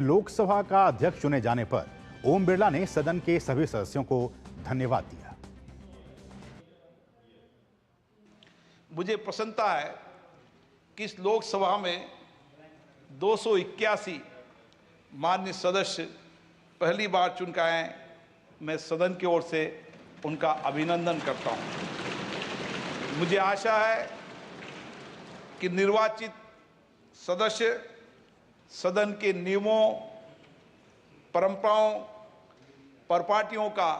लोकसभा का अध्यक्ष चुने जाने पर ओम बिरला ने सदन के सभी सदस्यों को धन्यवाद दिया। मुझे प्रसन्नता है कि इस लोकसभा में 281 माननीय सदस्य पहली बार चुन के आए। मैं सदन की ओर से उनका अभिनंदन करता हूं। मुझे आशा है कि निर्वाचित सदस्य सदन के नियमों, परंपराओं, परिपाटियों का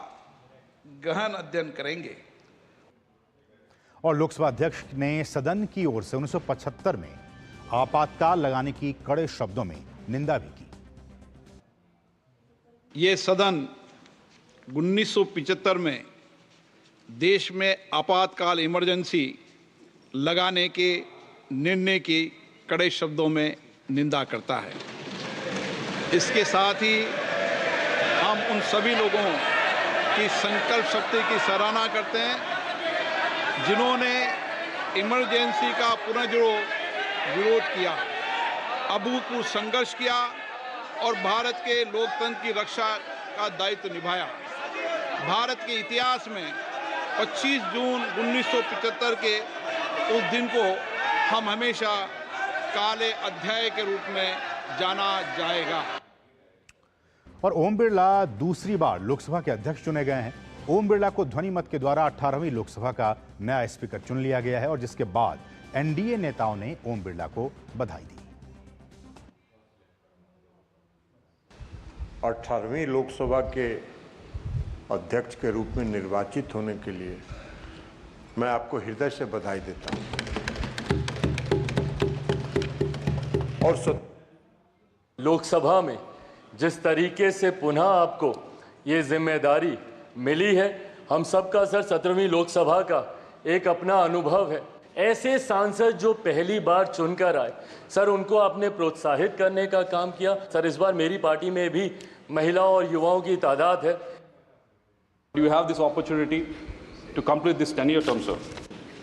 गहन अध्ययन करेंगे। और लोकसभा अध्यक्ष ने सदन की ओर से 1975 में आपातकाल लगाने की कड़े शब्दों में निंदा भी की। ये सदन 1975 में देश में आपातकाल इमरजेंसी लगाने के निर्णय की कड़े शब्दों में निंदा करता है। इसके साथ ही हम उन सभी लोगों की संकल्प शक्ति की सराहना करते हैं जिन्होंने इमरजेंसी का पुनर्विरोध किया, अभूतपूर्व संघर्ष किया और भारत के लोकतंत्र की रक्षा का दायित्व निभाया। भारत के इतिहास में 25 जून 1975 के उस दिन को हम हमेशा काले अध्याय के रूप में जाना जाएगा। और ओम बिरला दूसरी बार लोकसभा के अध्यक्ष चुने गए हैं। ओम बिरला को ध्वनि मत के द्वारा 18वीं लोकसभा का नया स्पीकर चुन लिया गया है और जिसके बाद एनडीए नेताओं ने ओम बिरला को बधाई दी। 18वीं लोकसभा के अध्यक्ष के रूप में निर्वाचित होने के लिए मैं आपको हृदय से बधाई देता हूं। और लोकसभा में जिस तरीके से पुनः आपको ये जिम्मेदारी मिली है, हम सबका सर 17वीं लोकसभा का एक अपना अनुभव है। ऐसे सांसद जो पहली बार चुनकर आए, सर उनको आपने प्रोत्साहित करने का काम किया। सर इस बार मेरी पार्टी में भी महिलाओं और युवाओं की तादाद है। You have this opportunity to complete this 10-year term, sir.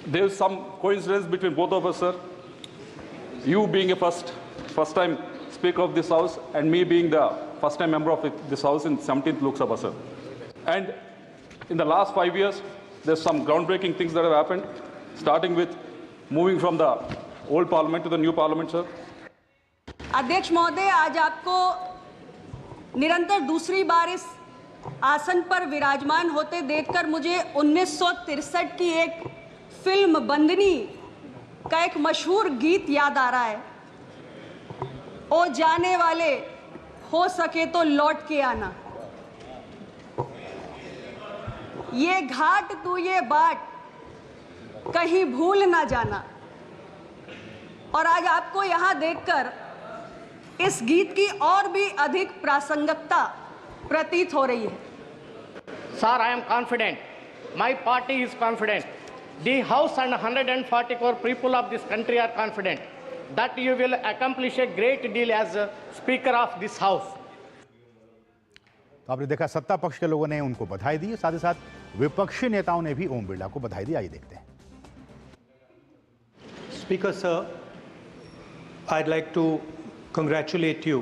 There is some coincidence between both of us, sir. You being a first-time Speaker of this House, and me being the first-time member of this House in 17th Lok Sabha, sir. And in the last 5 years, there's some groundbreaking things that have happened, starting with moving from the old Parliament to the new Parliament, sir. अध्यक्ष महोदय, आज आपको निरंतर दूसरी बार इस आसन पर विराजमान होते देखकर मुझे 1963 की एक फिल्म बंदनी का एक मशहूर गीत याद आ रहा है। ओ जाने वाले, हो सके तो लौट के आना, ये घाट तू ये बाट कहीं भूल ना जाना। और आज आपको यहां देखकर इस गीत की और भी अधिक प्रासंगिकता प्रतीत हो रही है। Sir, I am confident. My party is confident. The House and 140 crore people of this country are confident that you will accomplish a great deal as a Speaker of this House. तो आपने देखा सत्ता पक्ष के लोगों ने उनको बधाई दी, साथ ही साथ विपक्षी नेताओं ने भी ओम बिरला को बधाई दी। आइए देखते हैं। Speaker sir, I'd like to congratulate you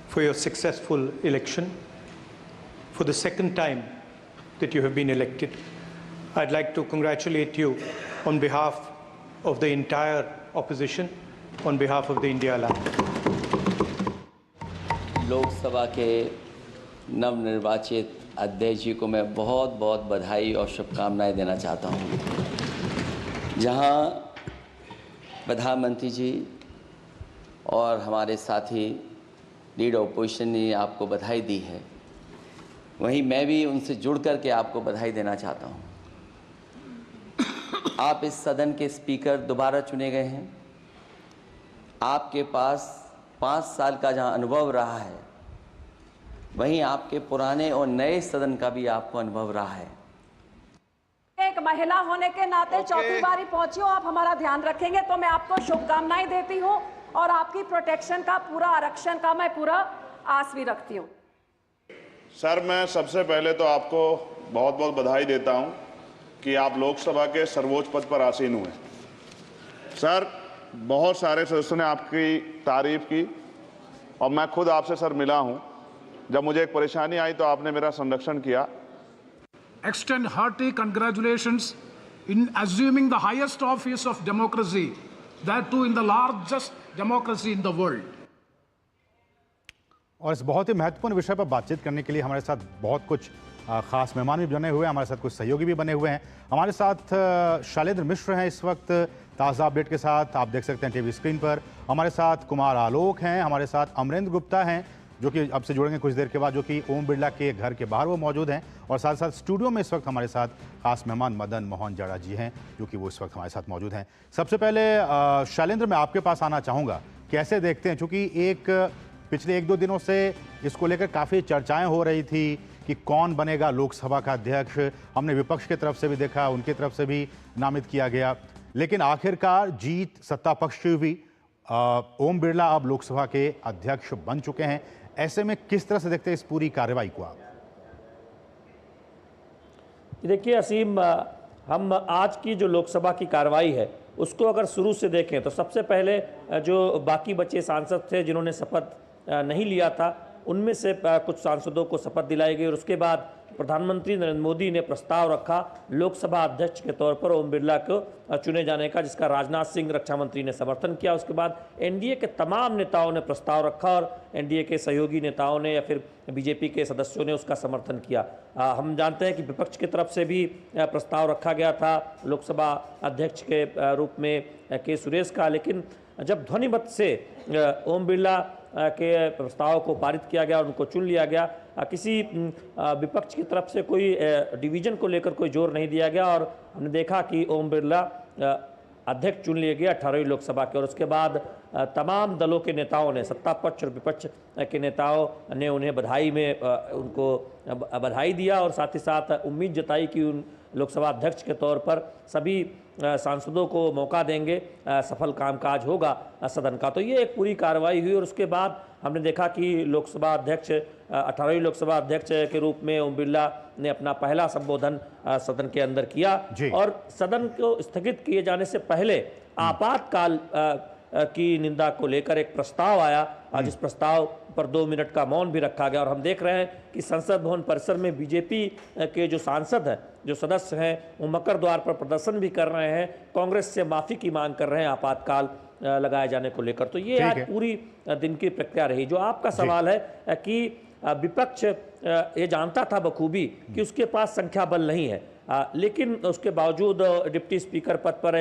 for your successful election. For the second time that you have been elected, I'd like to congratulate you on behalf of the entire opposition, on behalf of the India Alliance. Lok Sabha के नवनिर्वाचित अध्यक्ष जी को मैं बहुत बहुत बधाई और शुभकामनाएं देना चाहता हूं। जहां प्रधानमंत्री जी और हमारे साथी लीडर ऑपोजिशन ने आपको बधाई दी है, वहीं मैं भी उनसे जुड़ कर के आपको बधाई देना चाहता हूं। आप इस सदन के स्पीकर दोबारा चुने गए हैं। आपके पास 5 साल का जहां अनुभव रहा है, वहीं आपके पुराने और नए सदन का भी आपको अनुभव रहा है। एक महिला होने के नाते चौथी बारी पहुंची हो, आप हमारा ध्यान रखेंगे तो मैं आपको शुभकामनाएं देती हूं और आपकी प्रोटेक्शन का, पूरा आरक्षण का मैं पूरा आस भी रखती हूं। सर, मैं सबसे पहले तो आपको बहुत बहुत बधाई देता हूं कि आप लोकसभा के सर्वोच्च पद पर आसीन हुए। सर, बहुत सारे सदस्यों ने आपकी तारीफ की और मैं खुद आपसे सर मिला हूं। जब मुझे एक परेशानी आई तो आपने मेरा संरक्षण किया। Extend hearty congratulations in assuming the highest office of democracy, that too in the largest democracy in the world. और इस बहुत ही महत्वपूर्ण विषय पर बातचीत करने के लिए हमारे साथ बहुत कुछ खास मेहमान भी बने हुए हैं, हमारे साथ कुछ सहयोगी भी बने हुए हैं। हमारे साथ शैलेंद्र मिश्र हैं इस वक्त ताज़ा अपडेट के साथ, आप देख सकते हैं टीवी स्क्रीन पर। हमारे साथ कुमार आलोक हैं, हमारे साथ अमरेंद्र गुप्ता हैं जो कि अब से जुड़ेंगे कुछ देर के बाद, जो कि ओम बिरला के घर के बाहर वो मौजूद हैं, और साथ साथ स्टूडियो में इस वक्त हमारे साथ खास मेहमान मदन मोहन जड़ा जी हैं जो कि वो इस वक्त हमारे साथ मौजूद हैं। सबसे पहले शैलेंद्र, मैं आपके पास आना चाहूँगा, कैसे देखते हैं, चूँकि पिछले 1-2 दिनों से इसको लेकर काफ़ी चर्चाएं हो रही थी कि कौन बनेगा लोकसभा का अध्यक्ष। हमने विपक्ष की तरफ से भी देखा, उनकी तरफ से भी नामित किया गया, लेकिन आखिरकार जीत सत्ता पक्ष की हुई। ओम बिरला अब लोकसभा के अध्यक्ष बन चुके हैं। ऐसे में किस तरह से देखते हैं इस पूरी कार्रवाई को आप? देखिए असीम, हम आज की जो लोकसभा की कार्रवाई है उसको अगर शुरू से देखें तो सबसे पहले जो बाकी बचे सांसद थे जिन्होंने शपथ नहीं लिया था, उनमें से कुछ सांसदों को शपथ दिलाई गई और उसके बाद प्रधानमंत्री नरेंद्र मोदी ने प्रस्ताव रखा लोकसभा अध्यक्ष के तौर पर ओम बिरला को चुने जाने का, जिसका राजनाथ सिंह रक्षा मंत्री ने समर्थन किया। उसके बाद एनडीए के तमाम नेताओं ने प्रस्ताव रखा और एनडीए के सहयोगी नेताओं ने या फिर बीजेपी के सदस्यों ने उसका समर्थन किया। हम जानते हैं कि विपक्ष की तरफ से भी प्रस्ताव रखा गया था लोकसभा अध्यक्ष के रूप में के सुरेश का, लेकिन जब ध्वनिमत से ओम बिरला के प्रस्ताव को पारित किया गया और उनको चुन लिया गया, किसी विपक्ष की तरफ से कोई डिवीजन को लेकर कोई जोर नहीं दिया गया और हमने देखा कि ओम बिरला अध्यक्ष चुन लिए गए 18वीं लोकसभा के। और उसके बाद तमाम दलों के नेताओं ने, सत्ता पक्ष और विपक्ष के नेताओं ने उन्हें बधाई में उनको बधाई दिया और साथ ही साथ उम्मीद जताई कि उन लोकसभा अध्यक्ष के तौर पर सभी सांसदों को मौका देंगे, सफल कामकाज होगा सदन का। तो ये एक पूरी कार्रवाई हुई और उसके बाद हमने देखा कि लोकसभा अध्यक्ष 18वीं लोकसभा अध्यक्ष के रूप में ओम बिरला ने अपना पहला संबोधन सदन के अंदर किया और सदन को स्थगित किए जाने से पहले आपातकाल की निंदा को लेकर एक प्रस्ताव आया, जिस प्रस्ताव पर 2 मिनट का मौन भी रखा गया। और हम देख रहे हैं कि संसद भवन परिसर में बीजेपी के जो सांसद हैं, जो सदस्य हैं, वो मकर द्वार पर प्रदर्शन भी कर रहे हैं, कांग्रेस से माफ़ी की मांग कर रहे हैं आपातकाल लगाए जाने को लेकर। तो ये आज पूरी दिन की प्रक्रिया रही। जो आपका सवाल है कि विपक्ष ये जानता था बखूबी कि उसके पास संख्या बल नहीं है, लेकिन उसके बावजूद डिप्टी स्पीकर पद पर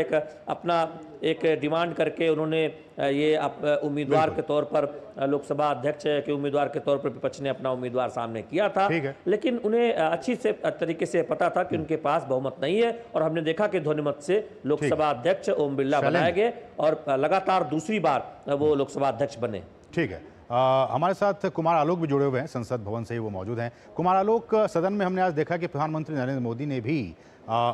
अपना एक डिमांड करके उन्होंने ये उम्मीदवार के तौर पर लोकसभा अध्यक्ष के उम्मीदवार के तौर पर विपक्ष ने अपना उम्मीदवार सामने किया था, लेकिन उन्हें अच्छी से तरीके से पता था कि उनके पास बहुमत नहीं है और हमने देखा कि ध्वनिमत से लोकसभा अध्यक्ष ओम बिरला बनाए गए और लगातार दूसरी बार वो लोकसभा अध्यक्ष बने। ठीक है, हमारे साथ कुमार आलोक भी जुड़े हुए हैं, संसद भवन से ही वो मौजूद हैं। कुमार आलोक, सदन में हमने आज देखा कि प्रधानमंत्री नरेंद्र मोदी ने भी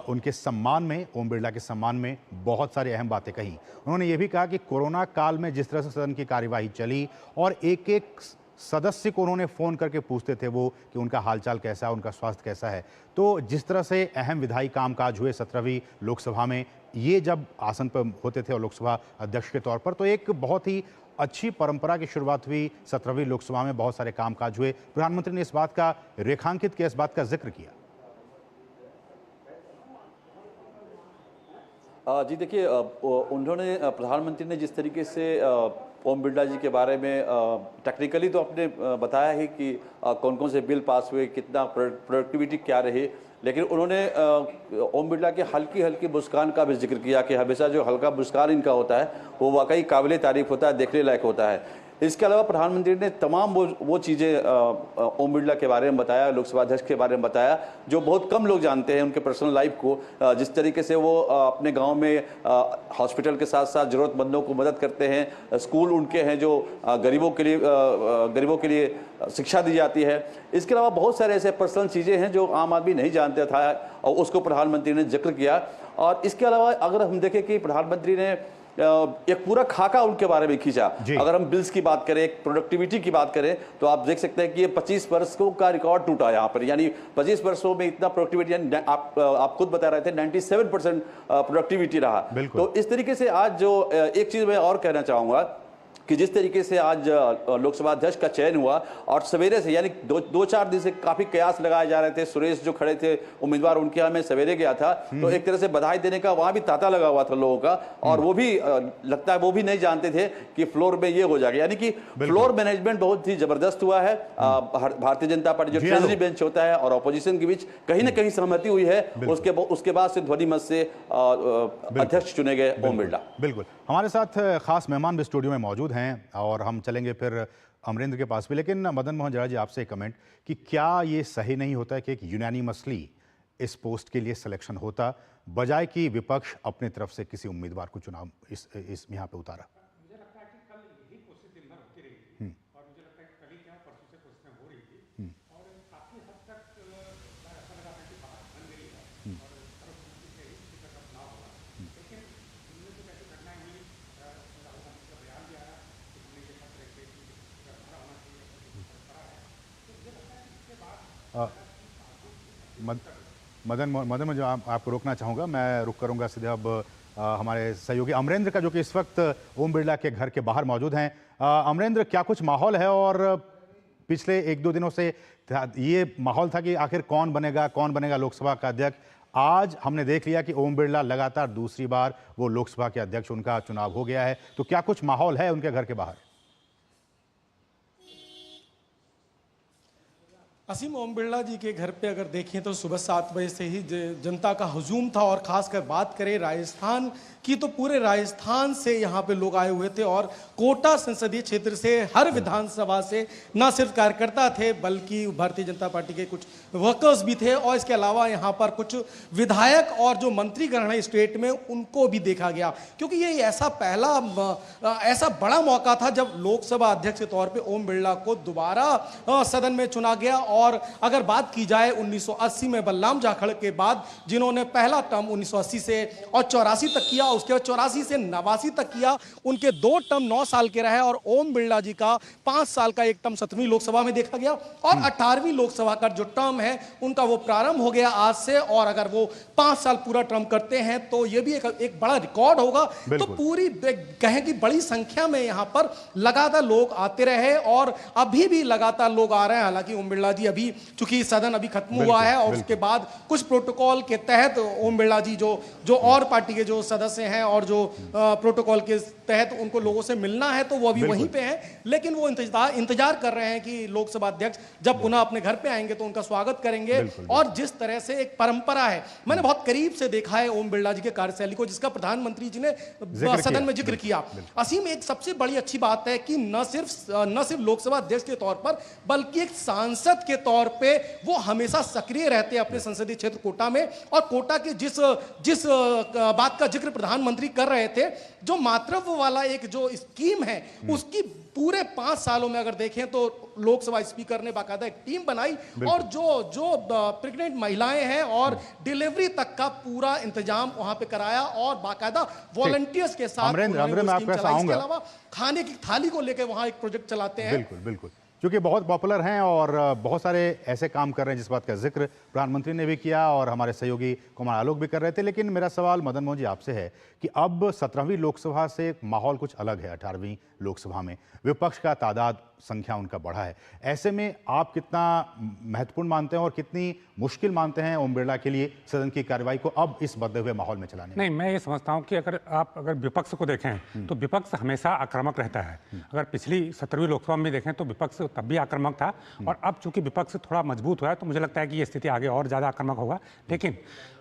उनके सम्मान में, ओम बिरला के सम्मान में बहुत सारी अहम बातें कही। उन्होंने ये भी कहा कि कोरोना काल में जिस तरह से सदन की कार्यवाही चली और एक एक सदस्य को उन्होंने फ़ोन करके पूछते थे वो कि उनका हालचाल कैसा है, उनका स्वास्थ्य कैसा है, तो जिस तरह से अहम विधायी कामकाज हुए 17वीं लोकसभा में, ये जब आसन पर होते थे और लोकसभा अध्यक्ष के तौर पर, तो एक बहुत ही अच्छी परंपरा की शुरुआत हुई। 17वीं लोकसभा में बहुत सारे कामकाज हुए। प्रधानमंत्री ने इस बात का रेखांकित किया, इस बात का जिक्र किया। जी देखिए, उन्होंने, प्रधानमंत्री ने जिस तरीके से ओम बिरला जी के बारे में टेक्निकली तो आपने बताया ही कि कौन कौन से बिल पास हुए, कितना प्रोडक्टिविटी क्या रही, लेकिन उन्होंने ओम बिरला के हल्की हल्की मुस्कान का भी जिक्र किया कि हमेशा जो हल्का मुस्कान इनका होता है वो वाकई काबिल तारीफ होता है, देखने लायक होता है। इसके अलावा प्रधानमंत्री ने तमाम वो चीज़ें ओम बिरला के बारे में बताया, लोकसभा अध्यक्ष के बारे में बताया, जो बहुत कम लोग जानते हैं उनके पर्सनल लाइफ को। जिस तरीके से वो अपने गांव में हॉस्पिटल के साथ साथ ज़रूरतमंदों को मदद करते हैं, स्कूल उनके हैं जो गरीबों के लिए शिक्षा दी जाती है। इसके अलावा बहुत सारे ऐसे पर्सनल चीज़ें हैं जो आम आदमी नहीं जानता था और उसको प्रधानमंत्री ने जिक्र किया। और इसके अलावा अगर हम देखें कि प्रधानमंत्री ने एक पूरा खाका उनके बारे में खींचा। अगर हम बिल्स की बात करें, प्रोडक्टिविटी की बात करें, तो आप देख सकते हैं कि ये 25 वर्षों का रिकॉर्ड टूटा यहाँ पर, यानी 25 वर्षों में इतना प्रोडक्टिविटी, यानी आप खुद बता रहे थे 97% प्रोडक्टिविटी रहा। तो इस तरीके से आज जो एक चीज मैं और कहना चाहूंगा कि जिस तरीके से आज लोकसभा अध्यक्ष का चयन हुआ और सवेरे से यानी दो चार दिन से काफी कयास लगाए जा रहे थे। सुरेश जो खड़े थे उम्मीदवार, उनके यहाँ मैं सवेरे गया था तो एक तरह से बधाई देने का वहां भी तांता लगा हुआ था लोगों का, और वो भी लगता है वो भी नहीं जानते थे कि फ्लोर में ये हो जाएगा। यानी कि फ्लोर मैनेजमेंट बहुत ही जबरदस्त हुआ है। भारतीय जनता पार्टी जो ट्रेजरी बेंच होता है और ऑपोजिशन के बीच कहीं ना कहीं सहमति हुई है। उसके बाद से ध्वनि मत से अध्यक्ष चुने गए ओम बिरला। बिल्कुल, हमारे साथ खास मेहमान भी स्टूडियो में मौजूद हैं और हम चलेंगे फिर अमरेंद्र के पास भी। लेकिन मदन मोहन झा जी, आपसे एक कमेंट कि क्या ये सही नहीं होता है कि एक यूनानिमसली इस पोस्ट के लिए सिलेक्शन होता, बजाय कि विपक्ष अपनी तरफ से किसी उम्मीदवार को चुनाव इस यहाँ पे उतारा? मदन जो आपको रोकना चाहूँगा, मैं रुक करूँगा सीधे अब हमारे सहयोगी अमरेंद्र का, जो कि इस वक्त ओम बिरला के घर के बाहर मौजूद हैं। अमरेंद्र, क्या कुछ माहौल है और पिछले एक दो दिनों से ये माहौल था कि आखिर कौन बनेगा लोकसभा का अध्यक्ष? आज हमने देख लिया कि ओम बिरला लगातार दूसरी बार वो लोकसभा के अध्यक्ष, उनका चुनाव हो गया है, तो क्या कुछ माहौल है उनके घर के बाहर? असीम, ओम बिरला जी के घर पे अगर देखें तो सुबह 7 बजे से ही जनता का हुजूम था, और खासकर बात करें राजस्थान की तो पूरे राजस्थान से यहाँ पे लोग आए हुए थे, और कोटा संसदीय क्षेत्र से हर विधानसभा से न सिर्फ कार्यकर्ता थे बल्कि भारतीय जनता पार्टी के कुछ वर्कर्स भी थे, और इसके अलावा यहाँ पर कुछ विधायक और जो मंत्रीगण है स्टेट में उनको भी देखा गया, क्योंकि ये ऐसा बड़ा मौका था जब लोकसभा अध्यक्ष के तौर पर ओम बिरला को दोबारा सदन में चुना गया। और अगर बात की जाए 1980 में बलराम जाखड़ के बाद, जिन्होंने पहला टर्म 1980 से और 84 तक किया, उसके बाद 84 से 89 तक किया, उनके 2 टर्म 9 साल के रहे, और ओम बिरला जी का 5 साल का एक टर्म 17वीं लोकसभा में देखा गया, और 18वीं लोकसभा का जो टर्म है उनका वो प्रारंभ हो गया आज से, और अगर वो 5 साल पूरा टर्म करते हैं तो ये भी एक बड़ा रिकॉर्ड होगा। तो पूरी कहें कि बड़ी संख्या में यहाँ पर लगातार लोग आते रहे, और अभी भी लगातार लोग आ रहे हैं। हालांकि ओम बिरला जी अभी चूंकि सदन अभी खत्म हुआ है और उसके बाद कुछ प्रोटोकॉल के तहत ओम बिरला जी जो और पार्टी के जो सदस्य हैं और जो प्रोटोकॉल के तहत उनको लोगों से मिलना है तो वो अभी वहीं पे हैं, लेकिन वो इंतजार कर रहे हैं कि लोकसभा अध्यक्ष जब पुनः अपने घर पे आएंगे तो उनका स्वागत करेंगे। और जिस तरह से एक परंपरा है, मैंने बहुत करीब से देखा है ओम बिरला जी के कार्यशैली को, जिसका प्रधानमंत्री जी ने सदन में जिक्र किया। असीम, एक सबसे बड़ी अच्छी बात है कि न सिर्फ लोकसभा अध्यक्ष के तौर पर बल्कि एक सांसद के तौर पे वो हमेशा सक्रिय रहते हैं अपने संसदीय क्षेत्र कोटा में। और कोटा के जिस बात का जिक्र प्रधानमंत्री कर रहे थे, जो मातृत्व वाला एक जो स्कीम है, उसकी पूरे 5 सालों में अगर देखें तो लोकसभा स्पीकर ने बाकायदा एक टीम बनाई, और जो प्रेग्नेंट महिलाएं हैं और डिलीवरी तक का पूरा इंतजाम वहां पे कराया, और बाकायदा वॉलंटियर्स के साथ इसके अलावा खाने की थाली को लेकर वहां एक प्रोजेक्ट चलाते हैं। बिल्कुल, क्योंकि बहुत पॉपुलर हैं और बहुत सारे ऐसे काम कर रहे हैं जिस बात का जिक्र प्रधानमंत्री ने भी किया और हमारे सहयोगी कुमार आलोक भी कर रहे थे। लेकिन मेरा सवाल मदन मोहन जी आपसे है कि अब 17वीं लोकसभा से माहौल कुछ अलग है। 18वीं लोकसभा में विपक्ष का तादाद, संख्या उनका बढ़ा है। ऐसे में आप कितना महत्वपूर्ण मानते हैं और कितनी मुश्किल मानते हैं ओम बिरला के लिए सदन की कार्रवाई को अब इस बदले हुए माहौल में चलाने? नहीं, मैं ये समझता हूँ कि अगर विपक्ष को देखें तो विपक्ष हमेशा आक्रामक रहता है। अगर पिछली 17वीं लोकसभा में देखें तो विपक्ष तब भी आक्रामक था, और अब चूंकि विपक्ष थोड़ा मजबूत हुआ है तो मुझे लगता है कि ये स्थिति आगे और ज़्यादा आक्रामक होगा। लेकिन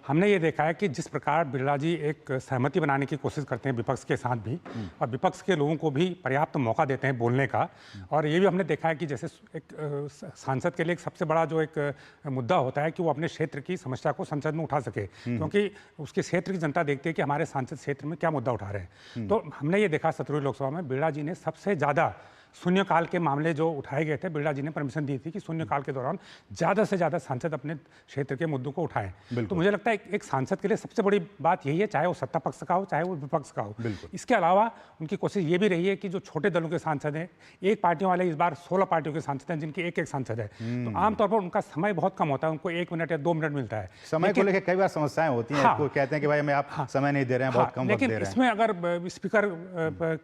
हमने ये देखा है कि जिस प्रकार बिरला जी एक सहमति बनाने की कोशिश करते हैं विपक्ष के साथ भी, और विपक्ष के लोगों को भी पर्याप्त मौका देते हैं बोलने का, और ये भी हमने देखा है कि जैसे एक सांसद के लिए एक सबसे बड़ा जो एक मुद्दा होता है कि वो अपने क्षेत्र की समस्या को संसद में उठा सके, क्योंकि उसके क्षेत्र की जनता देखती है कि हमारे सांसद क्षेत्र में क्या मुद्दा उठा रहे हैं। तो हमने ये देखा 17वीं लोकसभा में बिरला जी ने सबसे ज़्यादा शून्यकाल के मामले जो उठाए गए थे, बिरला जी ने परमिशन दी थी कि शून्यकाल के दौरान ज़्यादा से ज़्यादा सांसद अपने क्षेत्र के मुद्दों को उठाएं। तो मुझे लगता है एक सांसद के लिए सबसे बड़ी बात यही है, चाहे वो सत्ता पक्ष का हो चाहे वो विपक्ष का हो। इसके अलावा उनकी कोशिश ये भी रही है कि जो छोटे दलों के सांसद हैं, एक पार्टियों वाले इस बार 16 पार्टियों के सांसद हैं जिनके एक सांसद है, तो आमतौर पर उनका समय बहुत कम होता है, उनको 1 मिनट या 2 मिनट मिलता है। समय को लेकर कई बार समस्याएं होती हैं, वो कहते हैं कि भाई हमें आप समय नहीं दे रहे हैं, बहुत कम वक्त दे रहे हैं। लेकिन इसमें अगर स्पीकर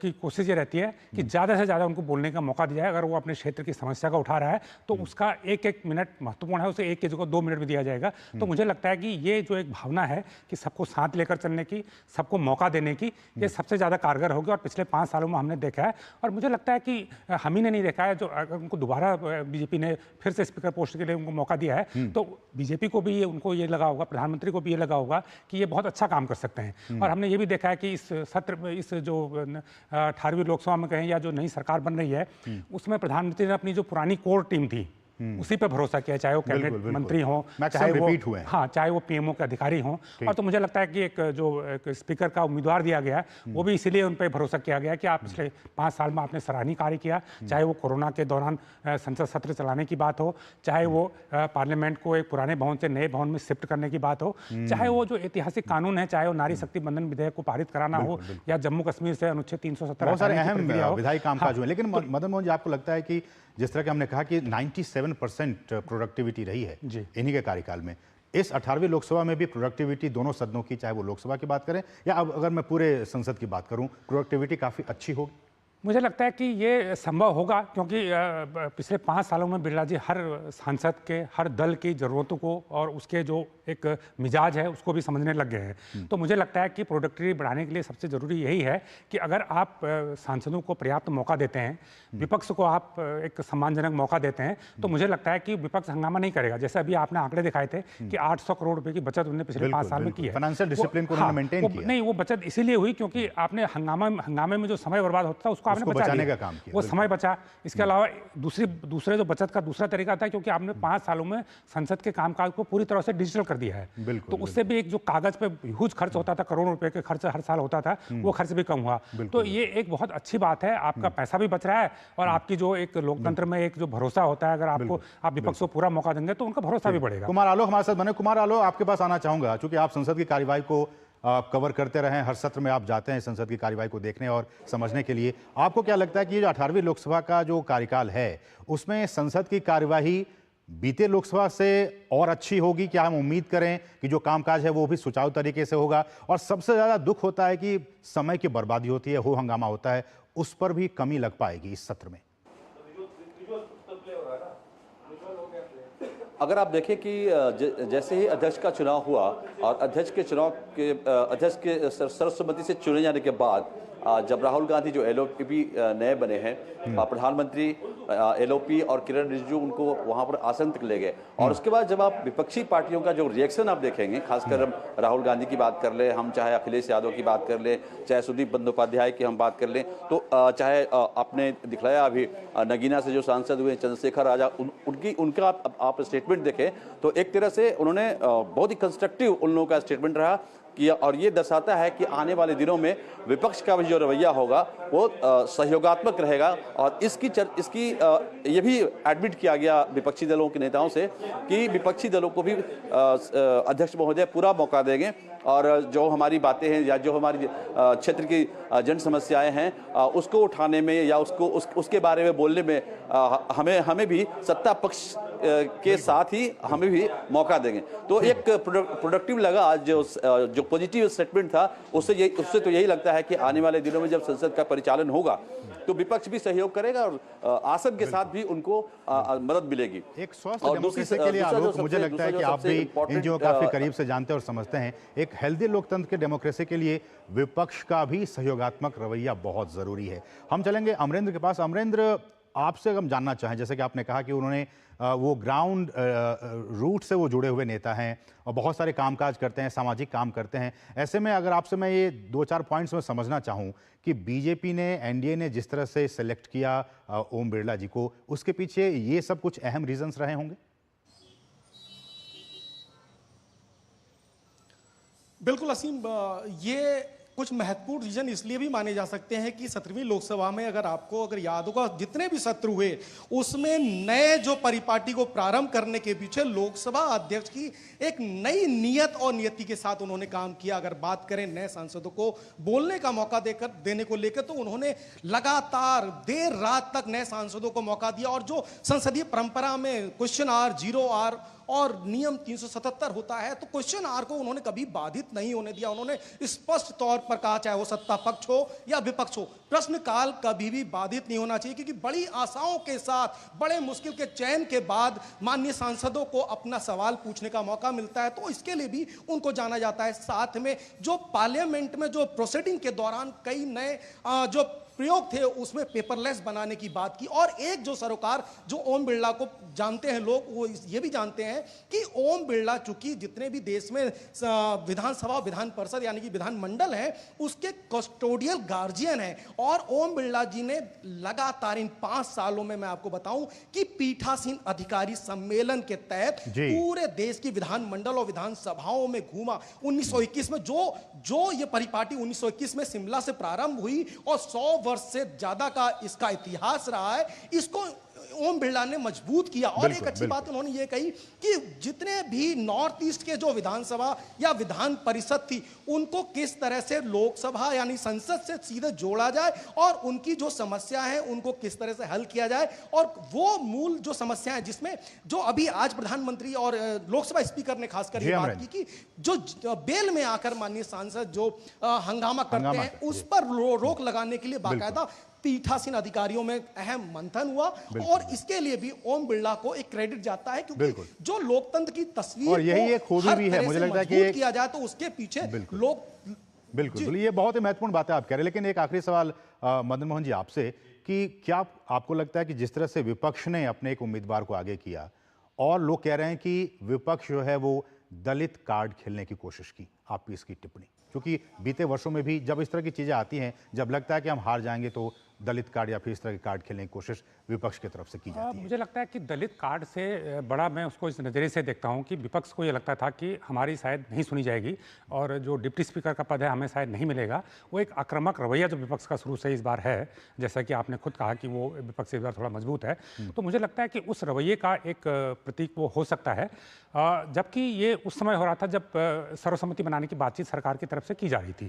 की कोशिश ये रहती है कि ज़्यादा से ज़्यादा उनको बोलने का मौका दिया जाए। अगर वो अपने क्षेत्र की समस्या का उठा रहा है तो उसका 1-1 मिनट महत्वपूर्ण है, उसे 1 की जगह 2 मिनट में दिया जाएगा। तो मुझे लगता है कि ये जो एक भावना है कि सबको साथ लेकर चलने की, सबको मौका देने की, ये सबसे ज़्यादा कारगर होगी। और पिछले 5 सालों में हमने देखा है, और मुझे लगता है कि हम ही ने नहीं देखा है, जो अगर उनको दोबारा बीजेपी ने फिर से स्पीकर पोस्ट के लिए उनको मौका दिया है तो बीजेपी को भी उनको ये लगा होगा, प्रधानमंत्री को भी ये लगा होगा कि ये बहुत अच्छा काम कर सकते हैं। और हमने ये भी देखा है कि इस सत्र में, इस जो 18वीं लोकसभा में कहें या जो नई सरकार बन रही है, उसमें प्रधानमंत्री ने अपनी जो पुरानी कोर टीम थी उसी पे भरोसा किया, चाहे वो कैबिनेट मंत्री हो, चाहे वो चाहे वो पीएमओ के अधिकारी हों। और तो मुझे लगता है कि एक स्पीकर का उम्मीदवार दिया गया वो भी इसीलिए उन पर भरोसा किया गया कि आप पिछले 5 साल में आपने सराहनीय कार्य किया, चाहे वो कोरोना के दौरान संसद सत्र चलाने की बात हो, चाहे वो पार्लियामेंट को एक पुराने भवन से नए भवन में शिफ्ट करने की बात हो, चाहे वो जो ऐतिहासिक कानून है, चाहे वो नारी शक्ति बंधन विधेयक को पारित कराना हो, या जम्मू कश्मीर से अनुच्छेद 370 बहुत सारे अहम विधायी कामकाज हुए। लेकिन मदन मोहन जी, आपको लगता है कि जिस तरह के हमने कहा कि 97% प्रोडक्टिविटी रही है इन्हीं के कार्यकाल में, इस 18वीं लोकसभा में भी प्रोडक्टिविटी दोनों सदनों की, चाहे वो लोकसभा की बात करें या अब अगर मैं पूरे संसद की बात करूं, प्रोडक्टिविटी काफ़ी अच्छी होगी? मुझे लगता है कि ये संभव होगा, क्योंकि पिछले 5 सालों में बिरला जी हर सांसद के, हर दल की ज़रूरतों को और उसके जो एक मिजाज है उसको भी समझने लग गए हैं। तो मुझे लगता है कि प्रोडक्टिविटी बढ़ाने के लिए सबसे ज़रूरी यही है कि अगर आप सांसदों को पर्याप्त मौका देते हैं, विपक्ष को आप एक सम्मानजनक मौका देते हैं, तो मुझे लगता है कि विपक्ष हंगामा नहीं करेगा। जैसे अभी आपने आंकड़े दिखाए थे कि 800 करोड़ रुपये की बचत उन्होंने पिछले 5 साल में की है। फाइनेंशियल डिसिप्लिन को उन्होंने मेंटेन किया। नहीं, वो बचत इसीलिए हुई क्योंकि आपने हंगामे में जो समय बर्बाद होता था उसको आपने बचाने का काम किया, वो समय बचा। इसके अलावा दूसरे जो बचत का दूसरा तरीका था, क्योंकि आपने 5 सालों में संसद के कामकाज को पूरी तरह से डिजिटल कर दिया है, तो उससे भी एक जो कागज पे ह्यूज खर्च होता था, करोड़ों रुपए के खर्च हर साल होता था, वो खर्च भी कम हुआ। तो ये एक बहुत अच्छी बात है, आपका पैसा भी बच रहा है और आपकी जो एक लोकतंत्र में एक जो भरोसा होता है, अगर आप विपक्ष को पूरा मौका देंगे तो उनका भरोसा भी बढ़ेगा। कुमार आलोक हमारे साथ बने। कुमार आलोक, आपके पास आना चाहूंगा, चूंकि आप संसद की कार्यवाही को कवर करते रहे, हर सत्र में आप जाते हैं संसद की कार्यवाही को देखने और समझने के लिए। आपको क्या लगता है कि जो 18वीं लोकसभा का जो कार्यकाल है उसमें संसद की कार्यवाही बीते लोकसभा से और अच्छी होगी? क्या हम उम्मीद करें कि जो कामकाज है वो भी सुचारू तरीके से होगा? और सबसे ज़्यादा दुख होता है कि समय की बर्बादी होती है, हो हंगामा होता है, उस पर भी कमी लग पाएगी इस सत्र में? अगर आप देखें कि जैसे ही अध्यक्ष का चुनाव हुआ और अध्यक्ष के सर्वसम्मति से चुने जाने के बाद जब राहुल गांधी जो एलओपी नए बने हैं, प्रधानमंत्री एलओपी और किरण रिजिजू उनको वहां पर आसन तक ले गए। और उसके बाद जब आप विपक्षी पार्टियों का जो रिएक्शन आप देखेंगे, खासकर हम राहुल गांधी की बात कर ले, हम चाहे अखिलेश यादव की बात कर ले, चाहे सुदीप बंदोपाध्याय की हम बात कर लें, तो चाहे आपने दिखलाया अभी नगीना से जो सांसद हुए चंद्रशेखर राजा, उनका आप स्टेटमेंट देखें तो एक तरह से उन्होंने बहुत ही कंस्ट्रक्टिव उन लोगों का स्टेटमेंट रहा किया। और ये दर्शाता है कि आने वाले दिनों में विपक्ष का भी जो रवैया होगा वो सहयोगात्मक रहेगा। और इसकी ये भी एडमिट किया गया विपक्षी दलों के नेताओं से कि विपक्षी दलों को भी अध्यक्ष महोदय पूरा मौका देंगे और जो हमारी बातें हैं या जो हमारी क्षेत्र की जन समस्याएं हैं उसको उठाने में या उसके बारे में बोलने में हमें भी सत्ता पक्ष के साथ ही हमें भी मौका देंगे। तो एक प्रोडक्टिव लगा आज जो पॉजिटिव स्टेटमेंट था, उससे तो यही लगता है कि आने वाले दिनों में जब संसद का परिचालन होगा तो विपक्ष भी सहयोग करेगा और आसन के साथ भी उनको मदद मिलेगी। एक स्वस्थ डेमोक्रेसी के लिए आलोक, मुझे लगता है कि आप भी इन चीजों काफी करीब से जानते हैं और समझते हैं। एक हेल्दी लोकतंत्र के डेमोक्रेसी के लिए विपक्ष का भी सहयोगात्मक रवैया बहुत जरूरी है। हम चलेंगे अमरेंद्र के पास। अमरेंद्र, आपसे हम जानना चाहें, जैसे कि आपने कहा कि उन्होंने वो ग्राउंड रूट से वो जुड़े हुए नेता हैं और बहुत सारे कामकाज करते हैं, सामाजिक काम करते हैं। ऐसे में अगर आपसे मैं ये 2-4 पॉइंट्स में समझना चाहूँ कि बीजेपी ने, एनडीए ने जिस तरह से सिलेक्ट किया ओम बिरला जी को, उसके पीछे ये सब कुछ अहम रीजंस रहे होंगे? बिल्कुल असीम, ये कुछ महत्वपूर्ण रीजन इसलिए भी माने जा सकते हैं कि 17वीं लोकसभा में अगर याद होगा, जितने भी सत्र हुए उसमें नए जो परिपाटी को प्रारंभ करने के पीछे लोकसभा अध्यक्ष की एक नई नियत और नियति के साथ उन्होंने काम किया। अगर बात करें नए सांसदों को बोलने का मौका देने को लेकर, तो उन्होंने लगातार देर रात तक नए सांसदों को मौका दिया। और जो संसदीय परंपरा में क्वेश्चन आवर, जीरो आवर और नियम 377 होता है, तो क्वेश्चन आवर को उन्होंने कभी बाधित नहीं होने दिया। उन्होंने स्पष्ट तौर पर कहा, चाहे वो सत्ता पक्ष हो या विपक्ष हो, प्रश्नकाल कभी भी बाधित नहीं होना चाहिए, क्योंकि बड़ी आशाओं के साथ बड़े मुश्किल के चयन के बाद माननीय सांसदों को अपना सवाल पूछने का मौका मिलता है, तो इसके लिए भी उनको जाना जाता है। साथ में जो पार्लियामेंट में जो प्रोसीडिंग के दौरान कई नए जो प्रयोग थे, उसमें पेपरलेस बनाने की बात की। और एक जो सरोकार जो ओम बिरला को जानते हैं लोग, वो ये भी जानते हैं कि ओम बिरला चूंकि जितने भी देश में विधानसभा, विधान परिषद यानी कि विधानमंडल है, उसके कस्टोडियल गार्जियन है। और ओम बिरला जी ने लगातार इन 5 सालों में, मैं आपको बताऊं कि पीठासीन अधिकारी सम्मेलन के तहत पूरे देश की विधानमंडल और विधानसभाओं में घूमा। 1921 में जो ये परिपाटी 1921 में शिमला से प्रारंभ हुई और 100 वर्ष से ज्यादा का इसका इतिहास रहा है, इसको ओम बिरला ने मजबूत किया। और एक अच्छी बात उन्होंने ये कही कि जितने भी नॉर्थ ईस्ट के जो विधानसभा या विधान परिषद थी, उनको किस तरह से लोकसभा यानी संसद से सीधे जोड़ा जाए और उनकी जो समस्या है उनको किस तरह से हल किया जाए। और वो मूल जो समस्या है, जिसमें जो अभी आज प्रधानमंत्री और लोकसभा स्पीकर ने खासकर ये बात की कि जो बेल में आकर माननीय सांसद जो हंगामा करते हैं, उस पर रोक लगाने के लिए बाकायदा पीठासीन अधिकारियों में अहम मंथन हुआ। और इसके लिए भी ओम बिरला को एक क्रेडिट जाता है, क्योंकि जो लोकतंत्र की तस्वीर और यही एक खूबी भी है, मुझे लगता है कि किया जाए तो उसके पीछे लोग बिल्कुल ये बहुत ही महत्वपूर्ण बात है आप कह रहे हैं। लेकिन एक आखिरी सवाल मदन मोहन जी आपसे, कि क्या आपको लगता है कि जिस तरह से विपक्ष ने अपने एक उम्मीदवार को आगे किया और लोग कह रहे हैं कि विपक्ष जो है वो दलित कार्ड खेलने की कोशिश की, आपकी इसकी टिप्पणी? क्योंकि बीते वर्षों में भी जब इस तरह की चीजें आती हैं, जब लगता है कि हम हार जाएंगे, तो दलित कार्ड या फिर इस तरह के कार्ड खेलने की कोशिश विपक्ष की तरफ से की जाती है। मुझे लगता है कि दलित कार्ड से बड़ा मैं उसको इस नज़रिए से देखता हूं कि विपक्ष को ये लगता था कि हमारी शायद नहीं सुनी जाएगी और जो डिप्टी स्पीकर का पद है हमें शायद नहीं मिलेगा। वो एक आक्रामक रवैया जो विपक्ष का शुरू से इस बार है, जैसा कि आपने खुद कहा कि वो विपक्ष इस बार थोड़ा मजबूत है, तो मुझे लगता है कि उस रवैये का एक प्रतीक वो हो सकता है। जबकि ये उस समय हो रहा था जब सर्वसम्मति बनाने की बातचीत सरकार की तरफ से की जा रही थी,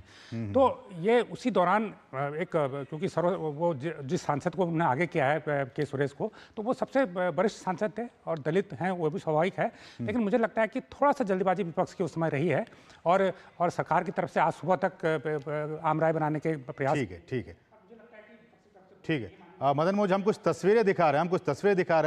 तो ये उसी दौरान एक, क्योंकि वो जिस सांसद को उन्होंने आगे किया है के सुरेश को, तो वो सबसे वरिष्ठ सांसद थे और दलित हैं, वो भी स्वाभाविक है। लेकिन मुझे लगता है कि थोड़ा सा जल्दबाजी विपक्ष की उस समय रही है और सरकार की तरफ से आज सुबह तक आम राय बनाने के प्रयास। ठीक है मदन मोहन, हम कुछ तस्वीरें दिखा रहे हैं